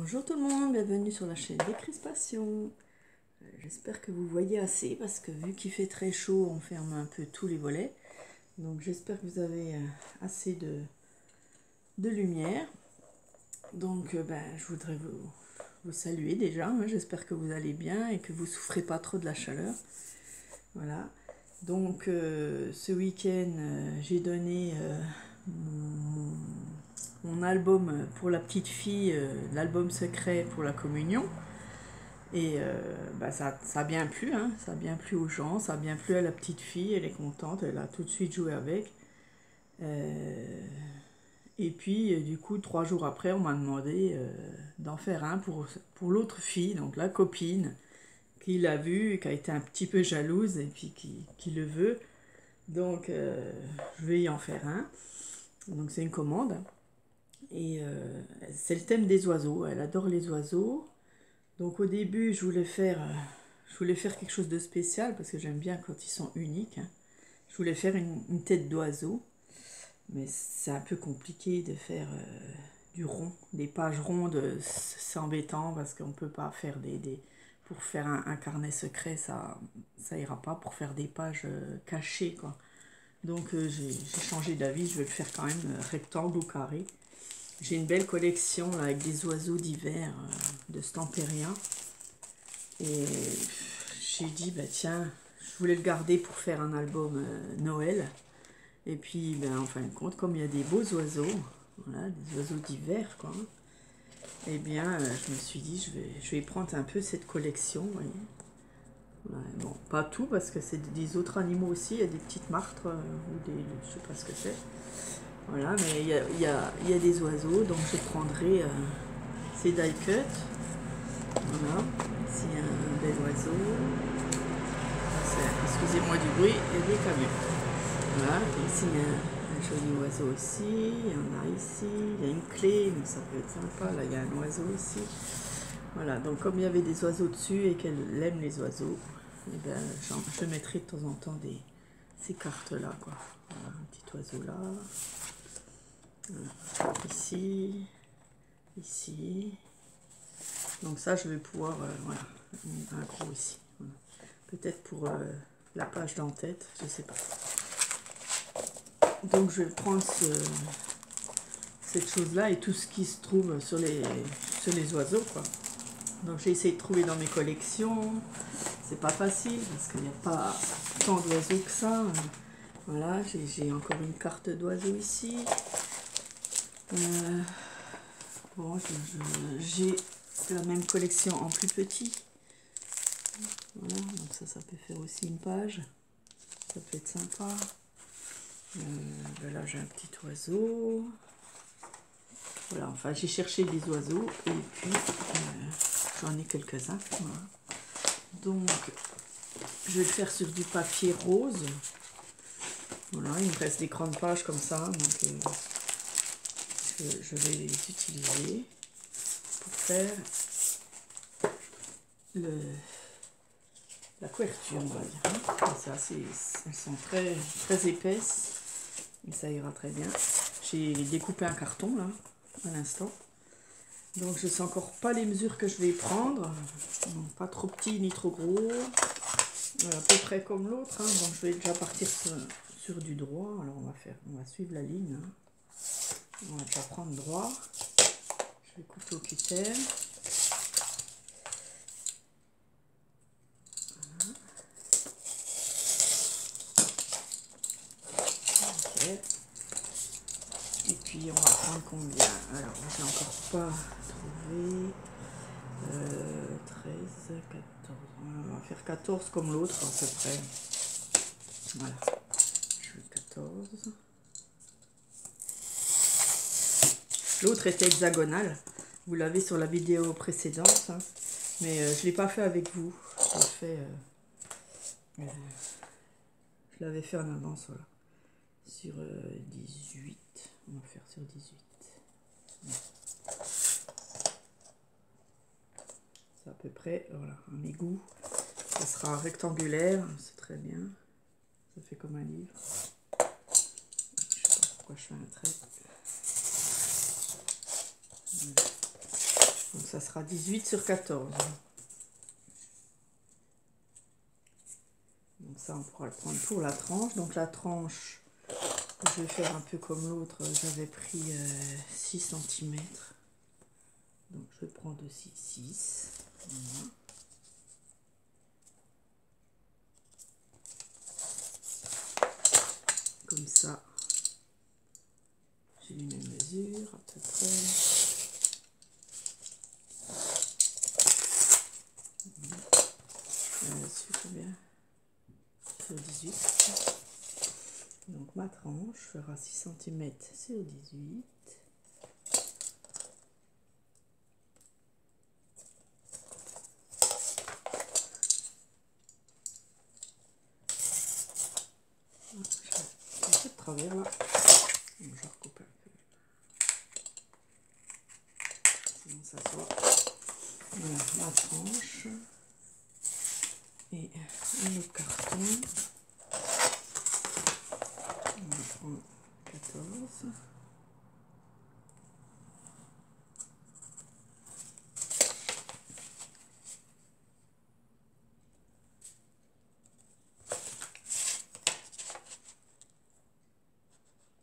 Bonjour tout le monde, bienvenue sur la chaîne Décrispation. J'espère que vous voyez assez parce que vu qu'il fait très chaud, on ferme un peu tous les volets. Donc j'espère que vous avez assez de lumière. Donc je voudrais vous saluer déjà. J'espère que vous allez bien et que vous ne souffrez pas trop de la chaleur. Voilà. Donc ce week-end, j'ai donné mon album pour la petite fille, l'album secret pour la communion. Et ça a bien plu, hein, ça a bien plu aux gens, ça a bien plu à la petite fille, elle est contente, elle a tout de suite joué avec. Et puis du coup, 3 jours après, on m'a demandé d'en faire un pour l'autre fille, donc la copine, qui l'a vu, et qui a été un petit peu jalouse et puis qui le veut. Donc je vais y en faire un. Donc c'est une commande. Et c'est le thème des oiseaux, elle adore les oiseaux. Donc au début, je voulais faire quelque chose de spécial parce que j'aime bien quand ils sont uniques. Je voulais faire une tête d'oiseau, mais c'est un peu compliqué de faire du rond, des pages rondes, c'est embêtant parce qu'on ne peut pas faire pour faire un carnet secret, ça ira pas pour faire des pages cachées, quoi. Donc j'ai changé d'avis, je vais le faire quand même rectangle ou carré. J'ai une belle collection là, avec des oiseaux d'hiver de Stampéria. Et j'ai dit, tiens, je voulais le garder pour faire un album Noël. Et puis, en fin de compte, comme il y a des beaux oiseaux, voilà, des oiseaux d'hiver, quoi. Eh bien, je me suis dit, je vais prendre un peu cette collection, vous voyez. Ouais, bon, pas tout, parce que c'est des autres animaux aussi, il y a des petites martres, ou des, je sais pas ce que c'est. Voilà, mais il y a des oiseaux, donc je prendrai ces die cut. Voilà, ici un bel oiseau. Excusez-moi du bruit, il y a des camions. Voilà, ici il y a un joli oiseau aussi. Il y en a ici, il y a une clé, mais ça peut être sympa. Là, il y a un oiseau aussi. Voilà, donc comme il y avait des oiseaux dessus et qu'elle aime les oiseaux, eh bien, je mettrai de temps en temps ces cartes-là, quoi. Voilà, un petit oiseau là. Voilà. Ici, ici. Donc ça, je vais pouvoir, voilà, un gros ici. Voilà. Peut-être pour la page d'en-tête, je sais pas. Donc je vais prendre cette chose-là et tout ce qui se trouve sur les oiseaux, quoi. Donc j'ai essayé de trouver dans mes collections. C'est pas facile parce qu'il n'y a pas tant d'oiseaux que ça. Voilà, j'ai encore une carte d'oiseaux ici. Bon, j'ai la même collection en plus petit. Voilà, donc ça peut faire aussi une page. Ça peut être sympa. Là, j'ai un petit oiseau. Voilà, enfin, j'ai cherché des oiseaux et puis j'en ai quelques-uns. Voilà. Donc, je vais le faire sur du papier rose. Voilà, il me reste des grandes pages comme ça. Donc, je vais les utiliser pour faire la couverture, on va dire. Elles sont très, très épaisses, mais ça ira très bien. J'ai découpé un carton là, à l'instant. Donc je sais encore pas les mesures que je vais prendre. Donc, pas trop petit ni trop gros. À peu près comme l'autre. Hein. Donc je vais déjà partir sur du droit. Alors on va suivre la ligne. Hein. On va déjà prendre droit. Je vais couper au cutter. Et puis on va prendre combien? Alors j'ai encore pas trouvé 13, 14. On va faire 14 comme l'autre à peu près. Voilà. Je fais 14. L'autre était hexagonal. Vous l'avez sur la vidéo précédente. Hein. Mais je ne l'ai pas fait avec vous. Je l'avais fait en avance, voilà. Sur 18. On va faire sur 18. C'est à peu près, voilà, à mes goûts. Ça sera rectangulaire, c'est très bien. Ça fait comme un livre. Je sais pas pourquoi je fais un trait. Donc ça sera 18 sur 14. Donc ça, on pourra le prendre pour la tranche. Donc la tranche, je vais faire un peu comme l'autre. J'avais pris 6 cm. Donc je prends aussi 6. Voilà. Comme ça, j'ai les mêmes mesures à peu près. Sur combien? Sur 18. Donc ma tranche fera 6 cm sur 18. J'ai un peu de travers là. Donc je recoupe un peu. Sinon ça se voit. Voilà ma tranche. Et un autre carton. On va prendre 14.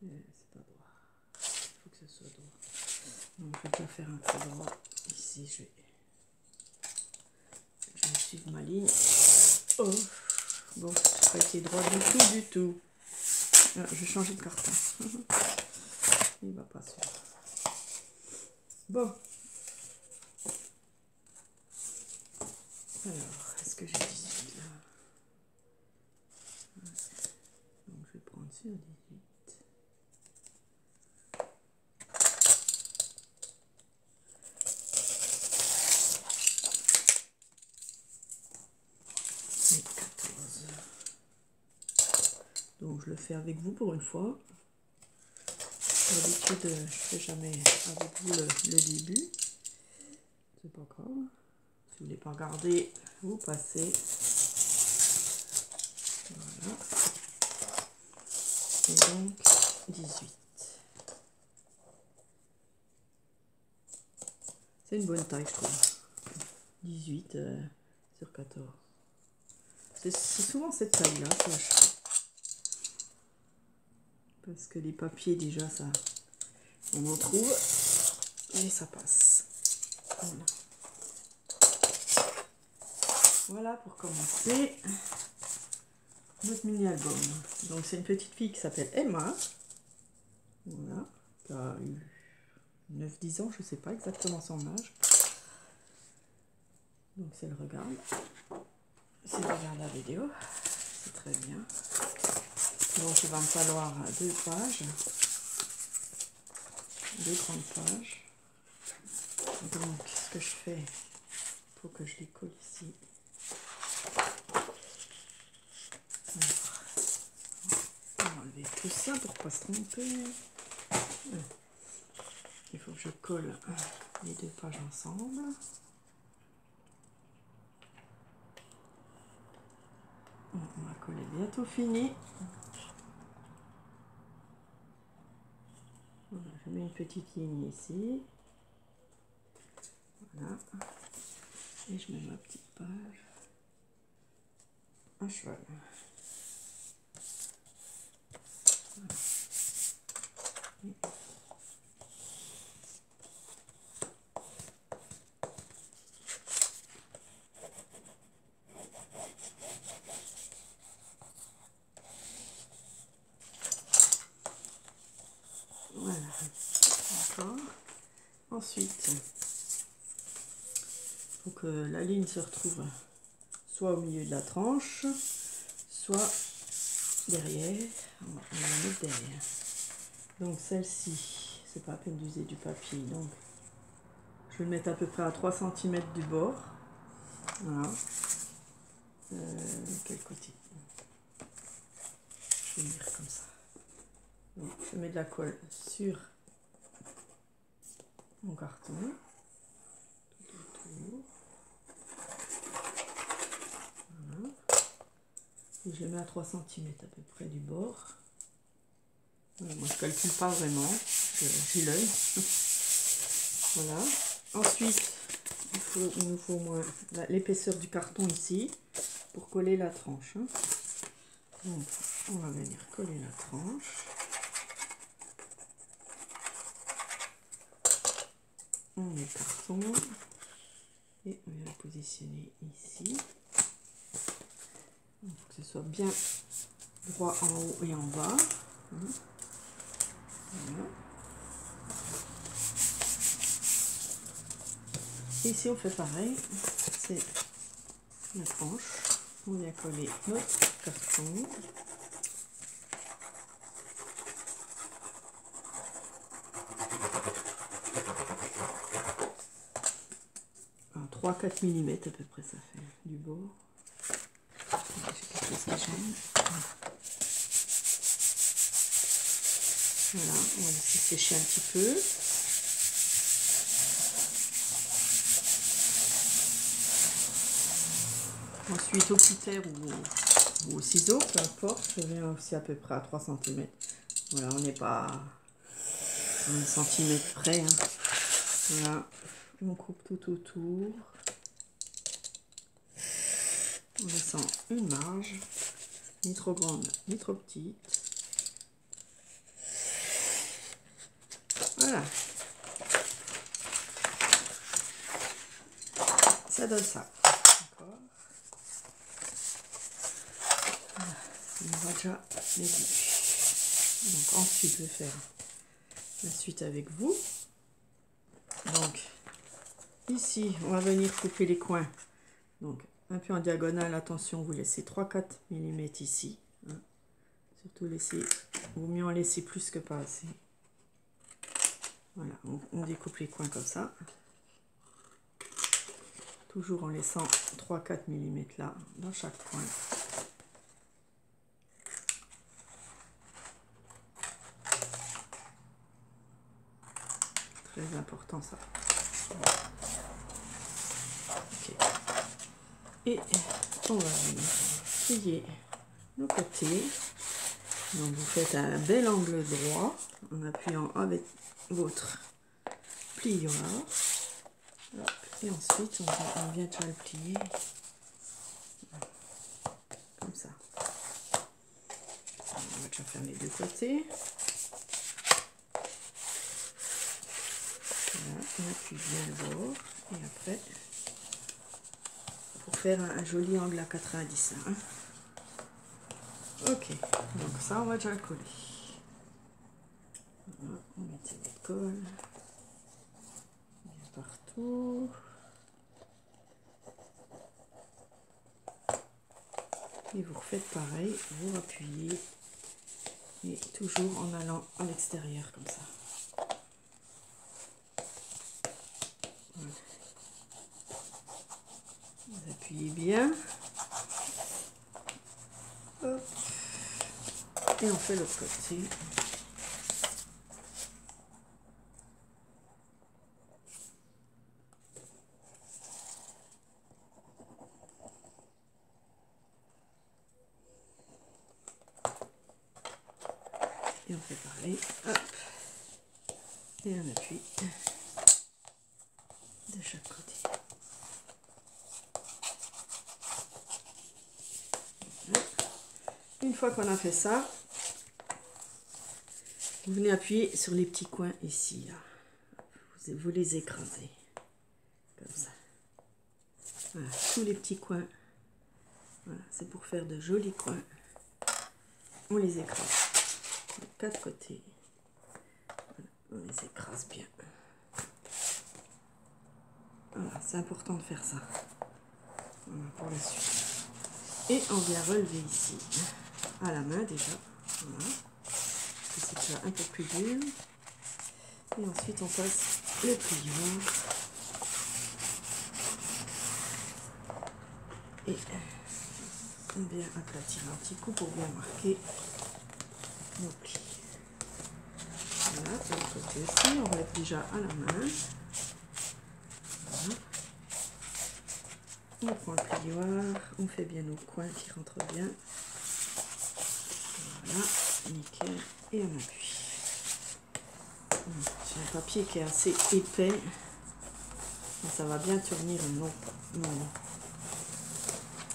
C'est pas droit. Il faut que ce soit droit. Donc je vais pas faire un trait droit. Ici je vais suivre ma ligne. Oh, bon, ça n'a pas été droit du tout. Ah, je vais changer de carton. Il va pas suivre. Bon. Alors, est-ce que j'ai 18 là? Donc je vais prendre sur 18. Et 14. Donc je le fais avec vous pour une fois. D'habitude, je ne fais jamais avec vous le début. C'est pas grave. Si vous ne voulez pas regarder, vous passez. Voilà. Et donc 18. C'est une bonne taille, je trouve. 18 sur 14. C'est souvent cette taille-là, parce que les papiers, déjà, ça, on en trouve et ça passe. Voilà. Voilà pour commencer notre mini-album. Donc, c'est une petite fille qui s'appelle Emma. Voilà. Qui a eu 9-10 ans, je ne sais pas exactement son âge. Donc, si elle regarde. Si elle regarde la vidéo, c'est très bien. Donc, il va me falloir 2 pages. 2 grandes pages. Donc, ce que je fais, il faut que je les colle ici. On va enlever tout ça pour ne pas se tromper. Il faut que je colle les 2 pages ensemble. On va coller bientôt fini. Voilà, je mets une petite ligne ici. Voilà. Et je mets ma petite page à cheval. Voilà. Voilà. D'accord. Ensuite, il faut que la ligne se retrouve soit au milieu de la tranche, soit derrière. On va la mettre derrière. Donc celle-ci, c'est pas la peine d'user du papier. Donc je vais le mettre à peu près à 3 cm du bord. Voilà. Quel côté? Je vais mettre comme ça. Donc, je mets de la colle sur mon carton. Tout autour. Voilà. Et je le mets à 3 cm à peu près du bord. Voilà, moi je calcule pas vraiment. J'ai l'œil. Voilà. Ensuite, il nous faut au moins l'épaisseur du carton ici pour coller la tranche. Hein. Donc, on va venir coller la tranche. On met le carton et on vient le positionner ici. Il faut que ce soit bien droit en haut et en bas. Hein. Voilà. Ici on fait pareil, c'est la tranche, on vient coller notre carton. En 3-4 mm à peu près ça fait du bord. J'ai quelque chose que j'aime. Voilà, on va laisser sécher un petit peu. Ensuite au cutter ou au ciseau, peu importe, je viens aussi à peu près à 3 cm. Voilà, on n'est pas à 1 cm près. Hein. Voilà, on coupe tout autour. En laissant une marge, ni trop grande, ni trop petite. Voilà. Ça donne ça. D'accord. Voilà. On va déjà les début. Donc ensuite, je vais faire la suite avec vous. Donc ici, on va venir couper les coins. Donc un peu en diagonale, attention, vous laissez 3-4 mm ici. Hein. Surtout laisser, vaut mieux en laisser plus que pas assez. Voilà, on découpe les coins comme ça. Toujours en laissant 3-4 mm là, dans chaque coin. Très important ça. Voilà. Okay. Et on va venir plier nos côtés. Donc vous faites un bel angle droit en appuyant avec votre plieur. Hop. Et ensuite on vient déjà le plier comme ça. On va déjà faire les deux côtés. Voilà, on appuie bien le bord et après pour faire un joli angle à 90. Hein. Ok, donc ça on va déjà le coller. Voilà, on met votre colle bien partout. Et vous refaites pareil, vous appuyez et toujours en allant à l'extérieur comme ça. Voilà. Vous appuyez bien. Hop. Et on fait l'autre côté. Et on fait pareil. Hop. Et on appuie de chaque côté. Une fois qu'on a fait ça, vous venez appuyer sur les petits coins ici. Là. Vous les écrasez. Comme ça. Voilà, tous les petits coins. Voilà, c'est pour faire de jolis coins. On les écrase. De 4 côtés. Voilà, on les écrase bien. Voilà, c'est important de faire ça. Voilà, pour la suite. Et on vient relever ici. À la main déjà. Voilà. C'est déjà un peu plus dur. Et ensuite on passe le pliant. Et on vient aplatir un petit coup pour bien marquer nos plis. Voilà, de l'autre côté aussi, on relève déjà à la main. Voilà. On prend le plioir, on fait bien nos coins qui rentrent bien. Voilà, nickel, et on appuie. J'ai un papier qui est assez épais. Ça va bien tourner non.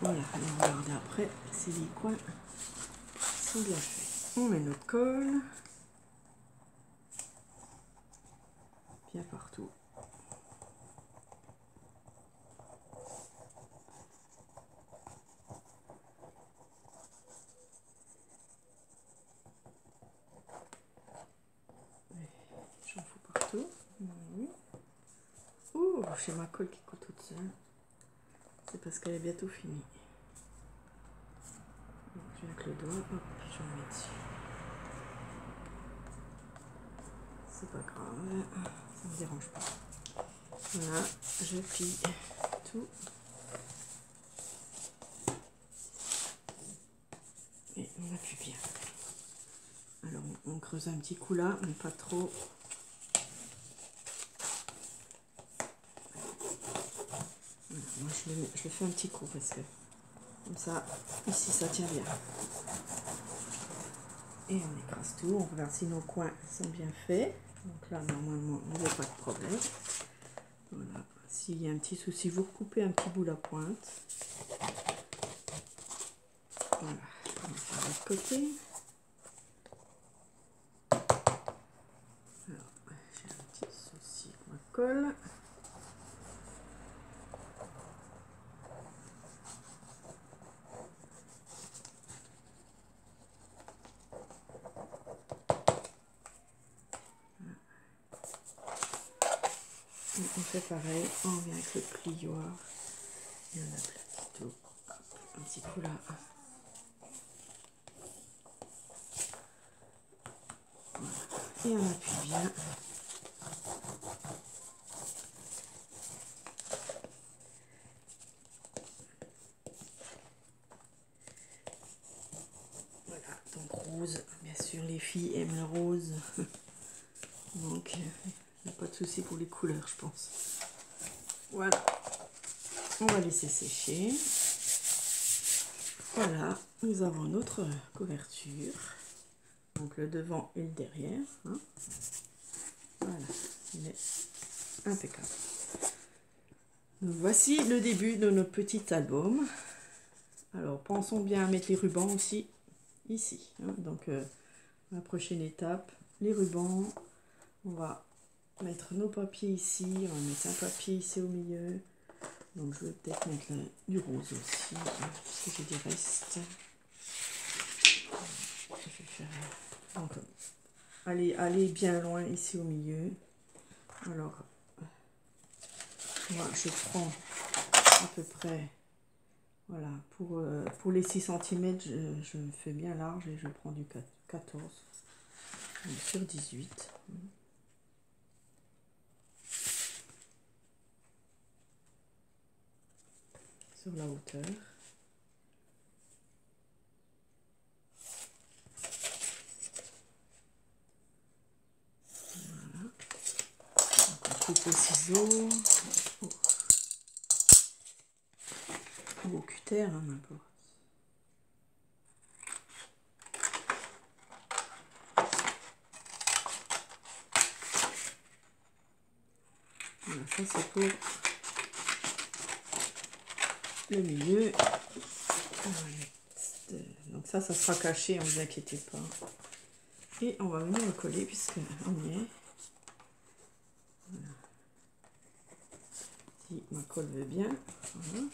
Voilà, et on regarde après si les coins sont bien faits. On met notre colle bien partout. J'en fous partout. Oui. Ouh, j'ai ma colle qui coûte toute seule. C'est parce qu'elle est bientôt finie. Donc, je viens avec le doigt, hop, je le mets dessus. C'est pas grave, ça me dérange pas. Voilà, je plie tout. Et on appuie bien. Alors on creuse un petit coup là, mais pas trop. Voilà, moi je le fais un petit coup parce que comme ça, ici ça tient bien. Et on écrase tout, on regarde si nos coins sont bien faits. Donc là normalement il n'y a pas de problème. Voilà, s'il y a un petit souci, vous recoupez un petit bout la pointe. Voilà, on va faire l'autre côté. Alors, j'ai un petit souci avec ma colle. Et on fait pareil, on vient avec le plioir et on aplatit tout. Hop, un petit coup là. Voilà. Et on appuie bien. Voilà, donc rose, bien sûr les filles aiment le rose. Donc il n'y a pas de souci pour les couleurs je pense. Voilà, on va laisser sécher. Voilà, nous avons notre couverture. Donc le devant et le derrière. Hein. Voilà, il est impeccable. Donc voici le début de notre petit album. Alors pensons bien à mettre les rubans aussi ici. Hein. Donc la prochaine étape, les rubans. On va mettre nos papiers ici. On va mettre un papier ici au milieu. Donc je vais peut-être mettre du rose aussi. Parce que j'ai des restes. Je vais faire... Donc, allez bien loin ici au milieu. Alors, moi je prends à peu près, voilà, pour les 6 cm, je fais bien large et je prends du 14 sur 18. Sur la hauteur. Voilà. Donc on coupe au ciseau. Ou au cutter, hein, n'importe. Voilà, ça c'est pour le milieu. Donc ça sera caché, ne vous inquiétez pas. Et on va venir le coller puisque on y est. Voilà. Si ma colle veut bien. Voilà.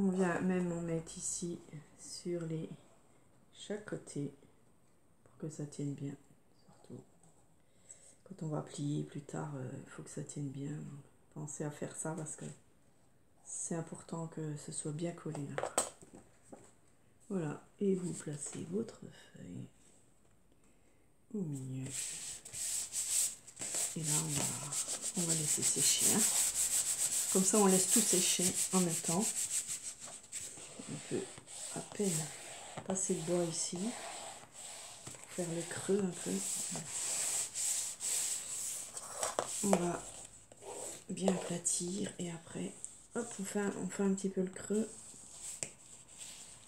On vient même en mettre ici sur chaque côté pour que ça tienne bien. Surtout quand on va plier plus tard, il faut que ça tienne bien. Donc, pensez à faire ça parce que c'est important que ce soit bien collé là. Voilà, et vous placez votre feuille au milieu. Et là, on va laisser sécher. Hein. Comme ça, on laisse tout sécher en même temps. On peut à peine passer le doigt ici pour faire le creux un peu. On va bien aplatir et après, hop, on fait un petit peu le creux.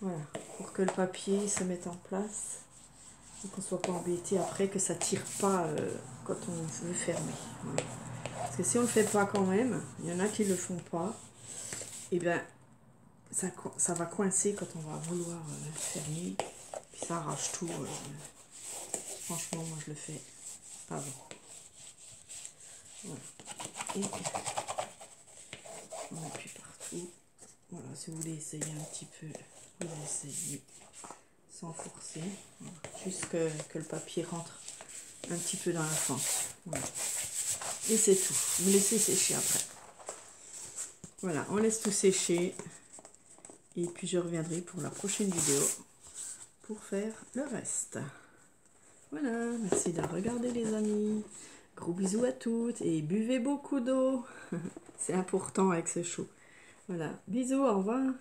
Voilà, pour que le papier se mette en place et qu'on ne soit pas embêté après, que ça tire pas quand on veut fermer. Voilà. Parce que si on ne le fait pas quand même, il y en a qui ne le font pas, et bien ça va coincer quand on va vouloir fermer, puis ça arrache tout. Franchement, moi je le fais pas bon. Voilà. Et on appuie partout. Voilà, si vous voulez essayer un petit peu, vous essayez sans forcer. Voilà. Juste que le papier rentre un petit peu dans la fente. Voilà. Et c'est tout. Vous laissez sécher après. Voilà, on laisse tout sécher. Et puis je reviendrai pour la prochaine vidéo pour faire le reste. Voilà, merci de regarder les amis. Gros bisous à toutes et buvez beaucoup d'eau. C'est important avec ce chaud. Voilà, bisous, au revoir.